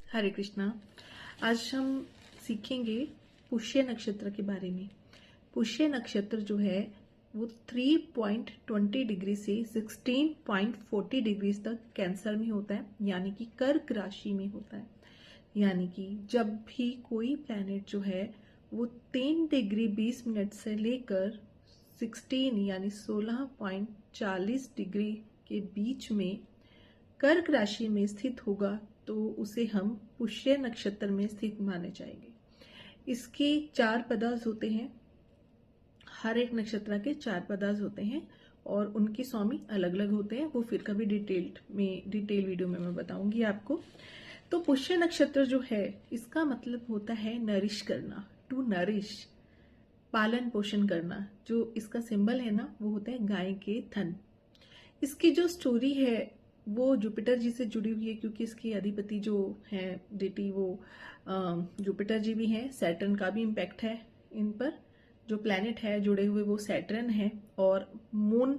हरे कृष्णा। आज हम सीखेंगे पुष्य नक्षत्र के बारे में। पुष्य नक्षत्र जो है वो 3.20 डिग्री से 16.40 डिग्री तक कैंसर में होता है, यानी कि कर्क राशि में होता है। यानी कि जब भी कोई प्लैनेट जो है वो 3 डिग्री 20 मिनट से लेकर 16 यानी 16.40 डिग्री के बीच में कर्क राशि में स्थित होगा तो उसे हम पुष्य नक्षत्र में स्थित माने जाएंगे। इसके 4 पदार्थ होते हैं, हर एक नक्षत्र के 4 पदार्थ होते हैं और उनके स्वामी अलग अलग होते हैं। वो फिर कभी डिटेल वीडियो में मैं बताऊंगी आपको। तो पुष्य नक्षत्र जो है इसका मतलब होता है नरिश करना, टू नरिश, पालन पोषण करना। जो इसका सिंबल है ना वो होता है गाय के थन। इसकी जो स्टोरी है वो जुपिटर जी से जुड़ी हुई है, क्योंकि इसके अधिपति जो है डेटी वो जुपिटर जी भी हैं। सैटर्न का भी इम्पैक्ट है इन पर। जो प्लैनेट है जुड़े हुए वो सैटर्न है और मून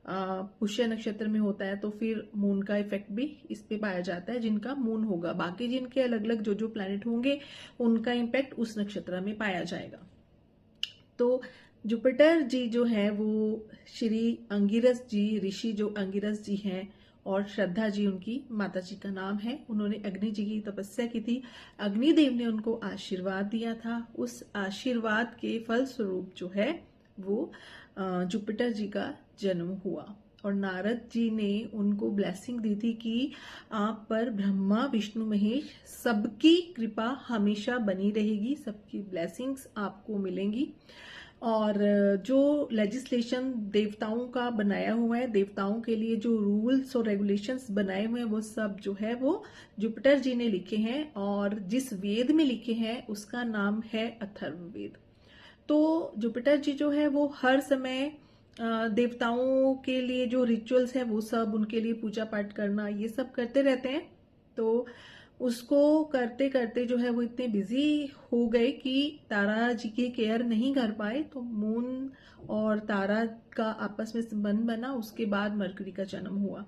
पुष्य नक्षत्र में होता है, तो फिर मून का इफेक्ट भी इस पे पाया जाता है। जिनका मून होगा, बाकी जिनके अलग अलग जो प्लैनेट होंगे उनका इम्पैक्ट उस नक्षत्र में पाया जाएगा। तो जुपिटर जी जो है वो श्री अंगिरस जी, ऋषि जो अंगिरस जी हैं, और श्रद्धा जी उनकी माता जी का नाम है। उन्होंने अग्नि जी की तपस्या की थी, अग्निदेव ने उनको आशीर्वाद दिया था। उस आशीर्वाद के फलस्वरूप जो है वो जुपिटर जी का जन्म हुआ और नारद जी ने उनको ब्लेसिंग दी थी कि आप पर ब्रह्मा विष्णु महेश सबकी कृपा हमेशा बनी रहेगी, सबकी ब्लेसिंग्स आपको मिलेंगी। और जो लेजिस्लेशन देवताओं का बनाया हुआ है, देवताओं के लिए जो रूल्स और रेगुलेशंस बनाए हुए हैं वो सब जो है वो जुपिटर जी ने लिखे हैं। और जिस वेद में लिखे हैं उसका नाम है अथर्ववेद। तो जुपिटर जी जो है वो हर समय देवताओं के लिए जो रिचुअल्स है वो सब, उनके लिए पूजा पाठ करना, ये सब करते रहते हैं। तो उसको करते करते जो है वो इतने बिजी हो गए कि तारा जी की केयर नहीं कर पाए। तो मून और तारा का आपस में संबंध बना, उसके बाद मरकरी का जन्म हुआ।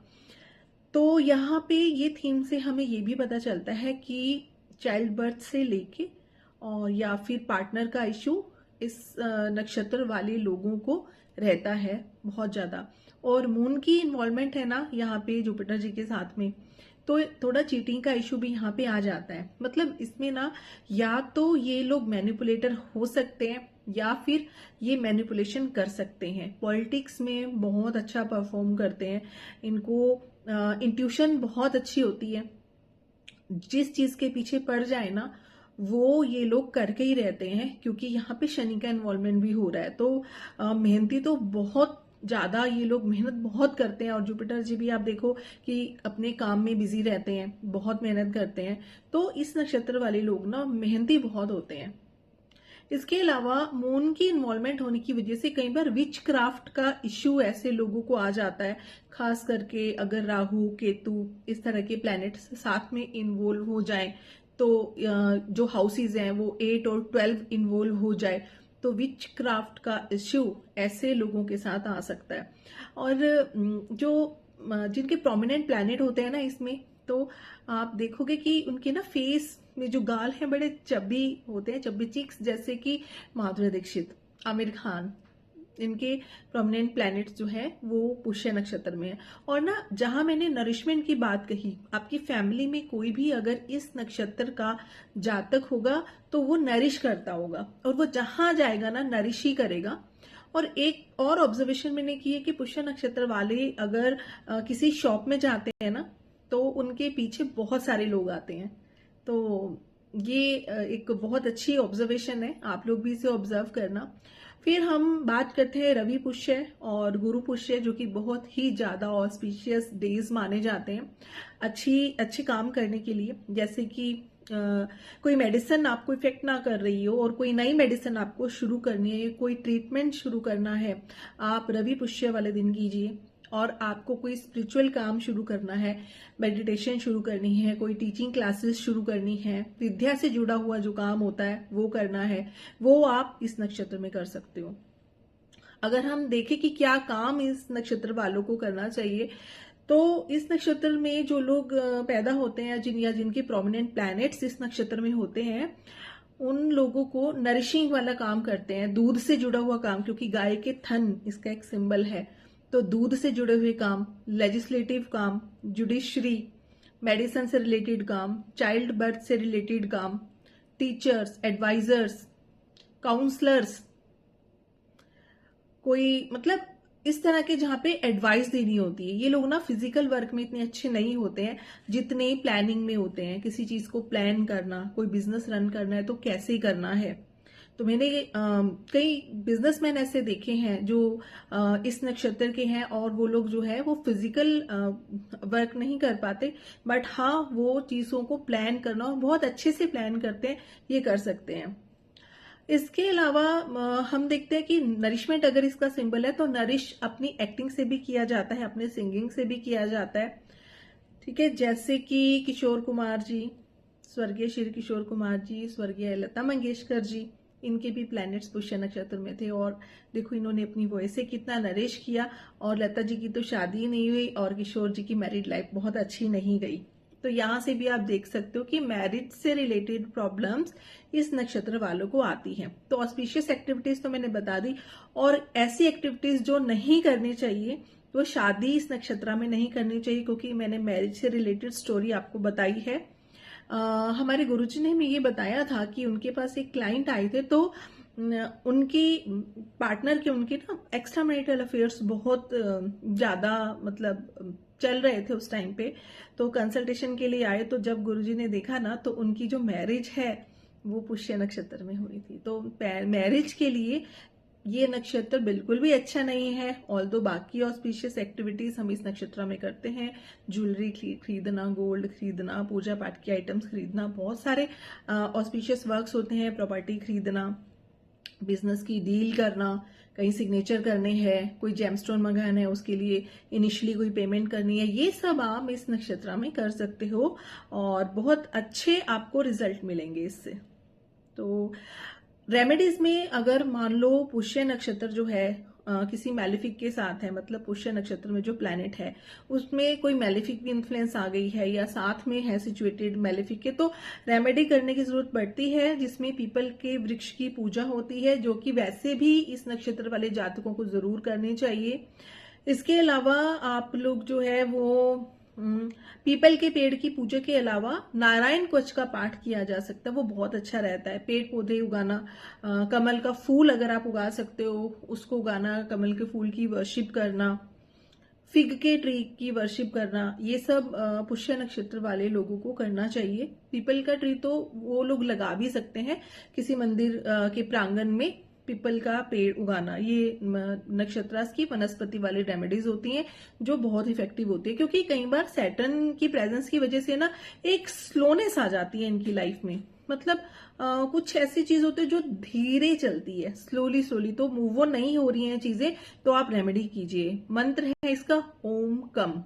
तो यहाँ पे ये थीम से हमें ये भी पता चलता है कि चाइल्ड बर्थ से लेके और या फिर पार्टनर का इशू इस नक्षत्र वाले लोगों को रहता है बहुत ज्यादा। और मून की इन्वॉल्वमेंट है ना यहाँ पे जुपिटर जी के साथ में, तो थोड़ा चीटिंग का इशू भी यहाँ पे आ जाता है। मतलब इसमें ना या तो ये लोग मैनिपुलेटर हो सकते हैं या फिर ये मैनिपुलेशन कर सकते हैं। पॉलिटिक्स में बहुत अच्छा परफॉर्म करते हैं, इनको इंट्यूशन बहुत अच्छी होती है। जिस चीज के पीछे पड़ जाए ना वो ये लोग करके ही रहते हैं, क्योंकि यहाँ पे शनि का इन्वॉल्वमेंट भी हो रहा है। तो मेहनती तो बहुत ज्यादा, ये लोग मेहनत बहुत करते हैं। और जुपिटर जी भी आप देखो कि अपने काम में बिजी रहते हैं, बहुत मेहनत करते हैं। तो इस नक्षत्र वाले लोग ना मेहनती बहुत होते हैं। इसके अलावा मून की इन्वॉल्वमेंट होने की वजह से कई बार विच क्राफ्ट का इश्यू ऐसे लोगों को आ जाता है, खास करके अगर राहु केतु इस तरह के प्लैनेट्स साथ में इन्वॉल्व हो जाए, तो जो हाउसेज हैं वो 8 और 12 इन्वॉल्व हो जाए तो विच क्राफ्ट का इश्यू ऐसे लोगों के साथ आ सकता है। और जो जिनके प्रोमिनेंट प्लैनेट होते हैं ना इसमें, तो आप देखोगे कि उनके ना फेस में जो गाल हैं बड़े चब्बी होते हैं, चब्बी चीक्स, जैसे कि माधुरी दीक्षित, आमिर खान, इनके प्रोमिनेंट प्लैनेट्स जो है वो पुष्य नक्षत्र में है। और ना जहां मैंने नरिशमेंट की बात कही, आपकी फैमिली में कोई भी अगर इस नक्षत्र का जातक होगा तो वो नरिश करता होगा और वो जहां जाएगा ना नरिश ही करेगा। और एक और ऑब्जर्वेशन मैंने की है कि पुष्य नक्षत्र वाले अगर किसी शॉप में जाते हैं ना तो उनके पीछे बहुत सारे लोग आते हैं। तो ये एक बहुत अच्छी ऑब्जर्वेशन है, आप लोग भी इसे ऑब्जर्व करना। फिर हम बात करते हैं रवि पुष्य और गुरु पुष्य, जो कि बहुत ही ज्यादा ऑस्पिशियस डेज माने जाते हैं अच्छे काम करने के लिए। जैसे कि कोई मेडिसिन आपको इफेक्ट ना कर रही हो और कोई नई मेडिसिन आपको शुरू करनी है, कोई ट्रीटमेंट शुरू करना है, आप रवि पुष्य वाले दिन कीजिए। और आपको कोई स्पिरिचुअल काम शुरू करना है, मेडिटेशन शुरू करनी है, कोई टीचिंग क्लासेस शुरू करनी है, विद्या से जुड़ा हुआ जो काम होता है वो करना है, वो आप इस नक्षत्र में कर सकते हो। अगर हम देखें कि क्या काम इस नक्षत्र वालों को करना चाहिए, तो इस नक्षत्र में जो लोग पैदा होते हैं जिनके प्रोमिनेंट प्लैनेट्स इस नक्षत्र में होते हैं, उन लोगों को नरिशिंग वाला काम करते हैं, दूध से जुड़ा हुआ काम, क्योंकि गाय के थन इसका एक सिंबल है। तो दूध से जुड़े हुए काम, लेजिस्लेटिव काम, जुडिशरी, मेडिसिन से रिलेटेड काम, चाइल्ड बर्थ से रिलेटेड काम, टीचर्स, एडवाइजर्स, काउंसलर्स, कोई मतलब इस तरह के जहां पे एडवाइस देनी होती है। ये लोग ना फिजिकल वर्क में इतने अच्छे नहीं होते हैं जितने प्लानिंग में होते हैं। किसी चीज को प्लान करना, कोई बिजनेस रन करना है तो कैसे करना है। तो मैंने कई बिजनेसमैन ऐसे देखे हैं जो इस नक्षत्र के हैं, और वो लोग जो है वो फिजिकल वर्क नहीं कर पाते, बट हाँ वो चीजों को प्लान करना और बहुत अच्छे से प्लान करते हैं, ये कर सकते हैं। इसके अलावा हम देखते हैं कि नरिशमेंट अगर इसका सिंबल है तो नरिश अपनी एक्टिंग से भी किया जाता है, अपने सिंगिंग से भी किया जाता है। ठीक है, जैसे कि किशोर कुमार जी, स्वर्गीय श्री किशोर कुमार जी, स्वर्गीय लता मंगेशकर जी, इनके भी प्लैनेट्स पुष्य नक्षत्र में थे, और देखो इन्होंने अपनी वॉइस से कितना नरेश किया। और लता जी की तो शादी नहीं हुई और किशोर जी की मैरिड लाइफ बहुत अच्छी नहीं गई। तो यहां से भी आप देख सकते हो कि मैरिज से रिलेटेड प्रॉब्लम्स इस नक्षत्र वालों को आती हैं। तो ऑस्पिशियस एक्टिविटीज तो मैंने बता दी, और ऐसी एक्टिविटीज जो नहीं करनी चाहिए, तो शादी इस नक्षत्र में नहीं करनी चाहिए, क्योंकि मैंने मैरिज से रिलेटेड स्टोरी आपको बताई है। हमारे गुरुजी ने हमें ये बताया था कि उनके पास एक क्लाइंट आए थे, तो उनकी पार्टनर के उनके ना एक्स्ट्रा मैरिटल अफेयर्स बहुत ज्यादा मतलब चल रहे थे उस टाइम पे। तो कंसल्टेशन के लिए आए, तो जब गुरुजी ने देखा ना, तो उनकी जो मैरिज है वो पुष्य नक्षत्र में हुई थी। तो मैरिज के लिए ये नक्षत्र बिल्कुल भी अच्छा नहीं है। ऑल्दो बाकी ऑस्पिशियस एक्टिविटीज हम इस नक्षत्र में करते हैं, ज्वेलरी खरीदना, गोल्ड खरीदना, पूजा पाठ के आइटम्स खरीदना, बहुत सारे ऑस्पिशियस वर्क्स होते हैं, प्रॉपर्टी खरीदना, बिजनेस की डील करना, कहीं सिग्नेचर करने हैं, कोई जेमस्टोन मंगाना है उसके लिए इनिशियली कोई पेमेंट करनी है, ये सब आप इस नक्षत्र में कर सकते हो और बहुत अच्छे आपको रिजल्ट मिलेंगे इससे। तो रेमेडीज में अगर मान लो पुष्य नक्षत्र जो है किसी मैलिफिक के साथ है, मतलब पुष्य नक्षत्र में जो प्लैनेट है उसमें कोई मैलिफिक भी इन्फ्लुएंस आ गई है या साथ में है सिचुएटेड मैलिफिक के, तो रेमेडी करने की जरूरत पड़ती है, जिसमें पीपल के वृक्ष की पूजा होती है, जो कि वैसे भी इस नक्षत्र वाले जातकों को जरूर करनी चाहिए। इसके अलावा आप लोग जो है वो पीपल के पेड़ की पूजा के अलावा नारायण कवच का पाठ किया जा सकता है, वो बहुत अच्छा रहता है। पेड़ पौधे उगाना, कमल का फूल अगर आप उगा सकते हो उसको उगाना, कमल के फूल की वर्शिप करना, फिग के ट्री की वर्शिप करना, ये सब पुष्य नक्षत्र वाले लोगों को करना चाहिए। पीपल का ट्री तो वो लोग लगा भी सकते हैं किसी मंदिर के प्रांगण में, पीपल का पेड़ उगाना, ये नक्षत्रास की वनस्पति वाली रेमेडीज होती हैं जो बहुत इफेक्टिव होती है, क्योंकि कई बार सैटर्न की प्रेजेंस की वजह से ना एक स्लोनेस आ जाती है इनकी लाइफ में, मतलब कुछ ऐसी चीज होती है जो धीरे चलती है, स्लोली स्लोली, तो मूव ऑन नहीं हो रही हैं चीजें, तो आप रेमेडी कीजिए। मंत्र है इसका ओम कम,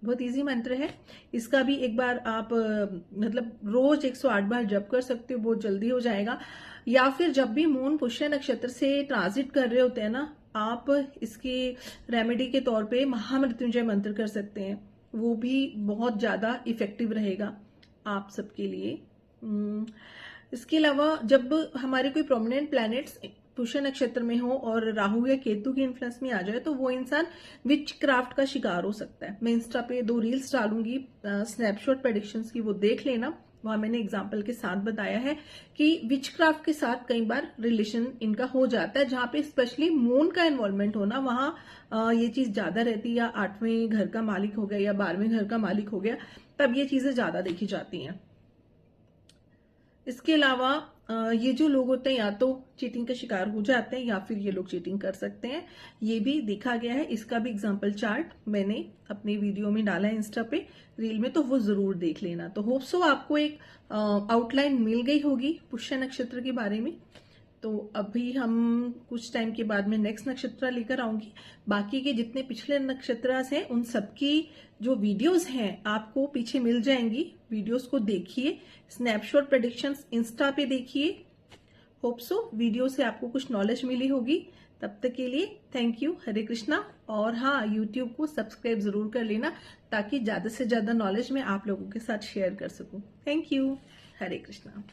बहुत इजी मंत्र है, इसका भी एक बार आप मतलब रोज 108 बार जप कर सकते हो, बहुत जल्दी हो जाएगा। या फिर जब भी मून पुष्य नक्षत्र से ट्रांजिट कर रहे होते हैं ना, आप इसकी रेमेडी के तौर पे महामृत्युंजय मंत्र कर सकते हैं, वो भी बहुत ज्यादा इफेक्टिव रहेगा आप सबके लिए। इसके अलावा जब हमारे कोई प्रोमिनेंट प्लैनेट्स पुष्य नक्षत्र में हो और राहु या केतु की इन्फ्लुएंस में आ जाए, तो वो इंसान विच क्राफ्ट का शिकार हो सकता है। मैं इंस्टा पे 2 रील्स डालूंगी स्नैपशॉट प्रेडिक्शंस की, वो देख लेना, वहां मैंने एग्जाम्पल के साथ बताया है कि विच क्राफ्ट के साथ कई बार रिलेशन इनका हो जाता है, जहां पे स्पेशली मून का इन्वॉल्वमेंट होना, वहां ये चीज ज्यादा रहती है, या 8वें घर का मालिक हो गया या 12वें घर का मालिक हो गया, तब ये चीजें ज्यादा देखी जाती हैं। इसके अलावा ये जो लोग होते हैं या तो चीटिंग का शिकार हो जाते हैं या फिर ये लोग चीटिंग कर सकते हैं, ये भी देखा गया है। इसका भी एग्जांपल चार्ट मैंने अपने वीडियो में डाला है इंस्टा पे रील में, तो वो जरूर देख लेना। तो होप सो आपको एक आउटलाइन मिल गई होगी पुष्य नक्षत्र के बारे में। तो अभी हम कुछ टाइम के बाद में नेक्स्ट नक्षत्र लेकर आऊंगी। बाकी के जितने पिछले नक्षत्र हैं उन सबकी जो वीडियोस हैं आपको पीछे मिल जाएंगी, वीडियोस को देखिए, स्नैपशॉट प्रेडिक्शंस इंस्टा पे देखिए। होप सो वीडियो से आपको कुछ नॉलेज मिली होगी। तब तक के लिए थैंक यू, हरे कृष्णा। और हाँ, यूट्यूब को सब्सक्राइब जरूर कर लेना ताकि ज्यादा से ज्यादा नॉलेज मैं आप लोगों के साथ शेयर कर सकूं। Thank you, Hare Krishna.